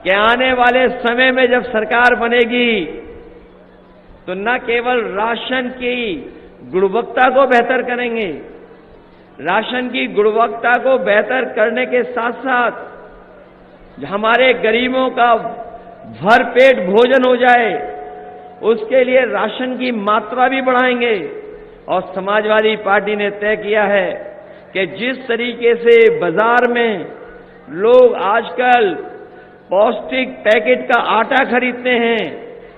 कि आने वाले समय में जब सरकार बनेगी तो न केवल राशन की गुणवत्ता को बेहतर करेंगे, राशन की गुणवत्ता को बेहतर करने के साथ साथ हमारे गरीबों का भरपेट भोजन हो जाए उसके लिए राशन की मात्रा भी बढ़ाएंगे। और समाजवादी पार्टी ने तय किया है कि जिस तरीके से बाजार में लोग आजकल पौष्टिक पैकेट का आटा खरीदते हैं,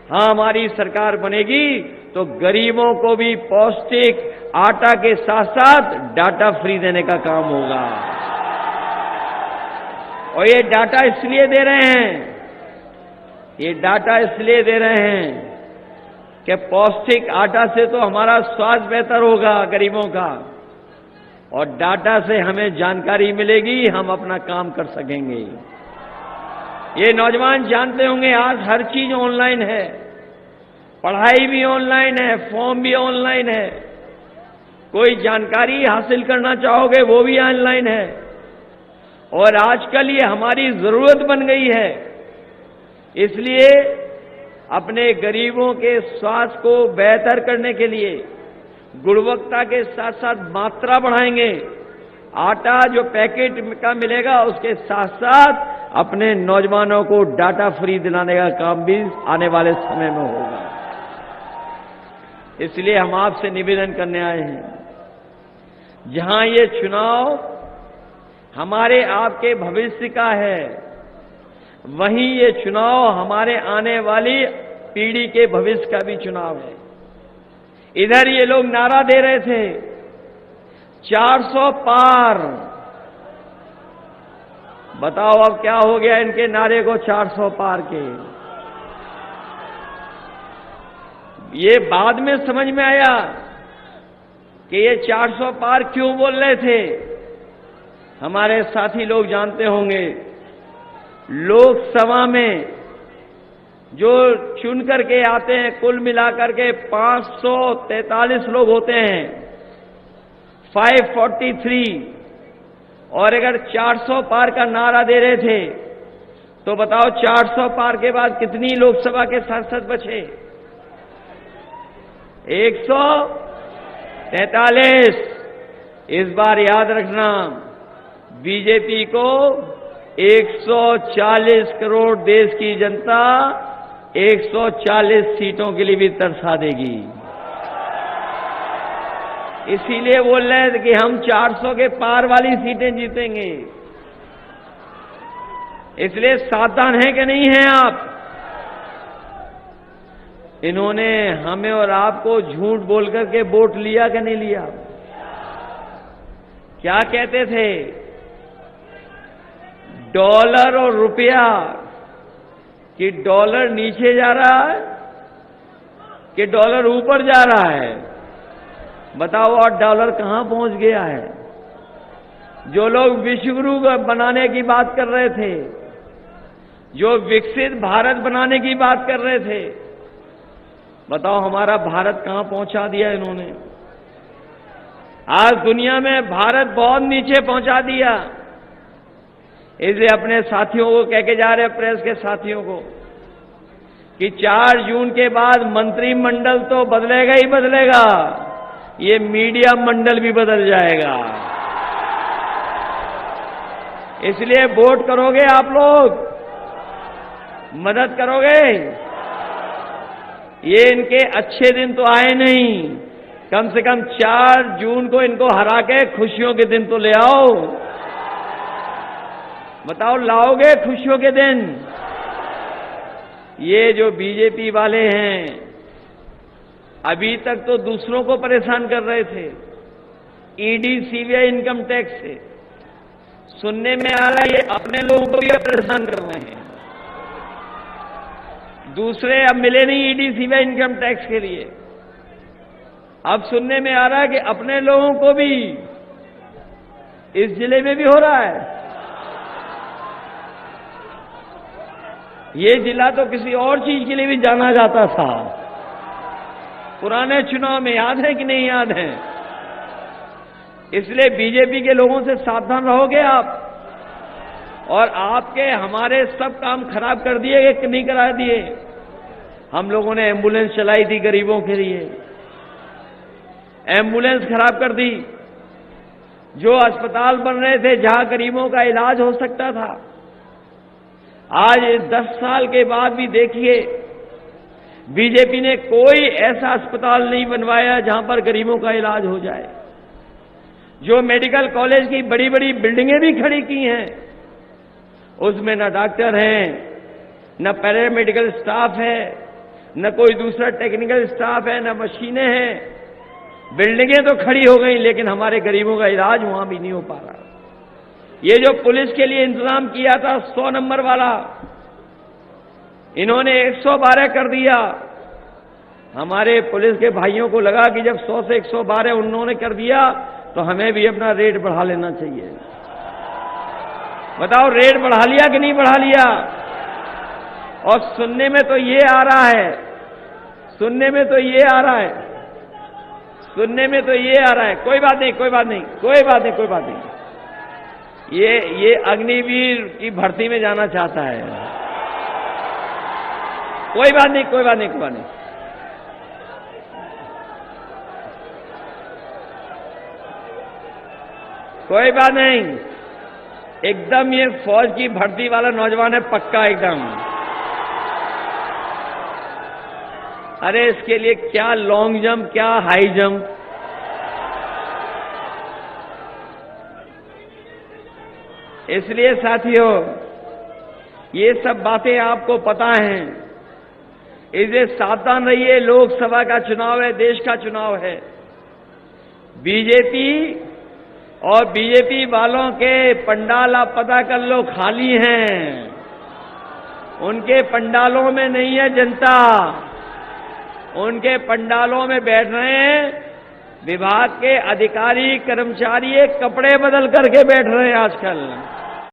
हाँ हमारी सरकार बनेगी तो गरीबों को भी पौष्टिक आटा के साथ साथ डाटा फ्री देने का काम होगा। और ये डाटा इसलिए दे रहे हैं, ये डाटा इसलिए दे रहे हैं कि पौष्टिक आटा से तो हमारा स्वास्थ्य बेहतर होगा गरीबों का, और डाटा से हमें जानकारी मिलेगी, हम अपना काम कर सकेंगे। ये नौजवान जानते होंगे आज हर चीज ऑनलाइन है, पढ़ाई भी ऑनलाइन है, फॉर्म भी ऑनलाइन है, कोई जानकारी हासिल करना चाहोगे वो भी ऑनलाइन है। और आजकल ये हमारी जरूरत बन गई है, इसलिए अपने गरीबों के स्वास्थ्य को बेहतर करने के लिए गुणवत्ता के साथ साथ मात्रा बढ़ाएंगे। आटा जो पैकेट का मिलेगा उसके साथ साथ अपने नौजवानों को डाटा फ्री दिलाने का काम भी आने वाले समय में होगा। इसलिए हम आपसे निवेदन करने आए हैं, जहां ये चुनाव हमारे आपके भविष्य का है, वहीं ये चुनाव हमारे आने वाली पीढ़ी के भविष्य का भी चुनाव है। इधर ये लोग नारा दे रहे थे 400 पार, बताओ अब क्या हो गया इनके नारे को 400 पार के। ये बाद में समझ में आया कि ये 400 पार क्यों बोल रहे थे। हमारे साथी लोग जानते होंगे, लोकसभा में जो चुन करके आते हैं कुल मिलाकर के 543 लोग होते हैं, 543, और अगर 400 पार का नारा दे रहे थे तो बताओ 400 पार के बाद कितनी लोकसभा के सांसद बचे? 143। इस बार याद रखना, बीजेपी को 140 करोड़ देश की जनता 140 सीटों के लिए भी तरसा देगी। इसीलिए बोल रहे हैं कि हम 400 के पार वाली सीटें जीतेंगे। इसलिए सावधान हैं कि नहीं हैं आप? इन्होंने हमें और आपको झूठ बोल करके वोट लिया कि नहीं लिया? क्या कहते थे? डॉलर और रुपया, कि डॉलर नीचे जा रहा है कि डॉलर ऊपर जा रहा है? बताओ, और डॉलर कहां पहुंच गया है? जो लोग विश्व गुरु बनाने की बात कर रहे थे, जो विकसित भारत बनाने की बात कर रहे थे, बताओ हमारा भारत कहां पहुंचा दिया इन्होंने? आज दुनिया में भारत बहुत नीचे पहुंचा दिया। इसलिए अपने साथियों को कह के जा रहे हैं, प्रेस के साथियों को, कि 4 जून के बाद मंत्रिमंडल तो बदलेगा ही बदलेगा, ये मीडिया मंडल भी बदल जाएगा। इसलिए वोट करोगे आप लोग? मदद करोगे? ये इनके अच्छे दिन तो आए नहीं, कम से कम 4 जून को इनको हरा के खुशियों के दिन तो ले आओ। बताओ, लाओगे खुशियों के दिन? ये जो बीजेपी वाले हैं, अभी तक तो दूसरों को परेशान कर रहे थे, ईडी सीबीआई इनकम टैक्स से। सुनने में आ रहा है ये अपने लोगों को भी परेशान कर रहे हैं। दूसरे अब मिले नहीं ईडी सीबीआई इनकम टैक्स के लिए। अब सुनने में आ रहा है कि अपने लोगों को भी इस जिले में भी हो रहा है। ये जिला तो किसी और चीज के लिए भी जाना जाता था। पुराने चुनाव में याद है कि नहीं याद है? इसलिए बीजेपी के लोगों से सावधान रहोगे आप। और आपके हमारे सब काम खराब कर दिए कि नहीं करा दिए? हम लोगों ने एम्बुलेंस चलाई थी गरीबों के लिए, एम्बुलेंस खराब कर दी। जो अस्पताल बन रहे थे जहां गरीबों का इलाज हो सकता था, आज 10 साल के बाद भी देखिए बीजेपी ने कोई ऐसा अस्पताल नहीं बनवाया जहां पर गरीबों का इलाज हो जाए। जो मेडिकल कॉलेज की बड़ी बड़ी बिल्डिंगें भी खड़ी की हैं, उसमें न डॉक्टर हैं, न पैरामेडिकल स्टाफ है, न कोई दूसरा टेक्निकल स्टाफ है, न मशीनें हैं। बिल्डिंगें तो खड़ी हो गई, लेकिन हमारे गरीबों का इलाज वहां भी नहीं हो पा रहा। ये जो पुलिस के लिए इंतजाम किया था 100 नंबर वाला, इन्होंने 112 कर दिया। हमारे पुलिस के भाइयों को लगा कि जब 100 से 112 उन्होंने कर दिया तो हमें भी अपना रेट बढ़ा लेना चाहिए। बताओ, रेट बढ़ा लिया कि नहीं बढ़ा लिया? और सुनने में तो ये आ रहा है, सुनने में तो ये आ रहा है, सुनने में तो ये आ रहा है, कोई बात नहीं, कोई बात नहीं, कोई बात नहीं, कोई बात नहीं, ये अग्निवीर की भर्ती में जाना चाहता है। कोई बात नहीं, कोई बात नहीं, कोई बात नहीं। कोई बात नहीं, एकदम ये फौज की भर्ती वाला नौजवान है, पक्का एकदम। अरे इसके लिए क्या लॉन्ग जंप, क्या हाई जंप। इसलिए साथियों, ये सब बातें आपको पता हैं, इसलिए सावधान रहिए। लोकसभा का चुनाव है, देश का चुनाव है। बीजेपी और बीजेपी वालों के पंडाल आप पता कर लो, खाली हैं। उनके पंडालों में नहीं है जनता, उनके पंडालों में बैठ रहे हैं विभाग के अधिकारी कर्मचारी, कपड़े बदल करके बैठ रहे हैं आजकल।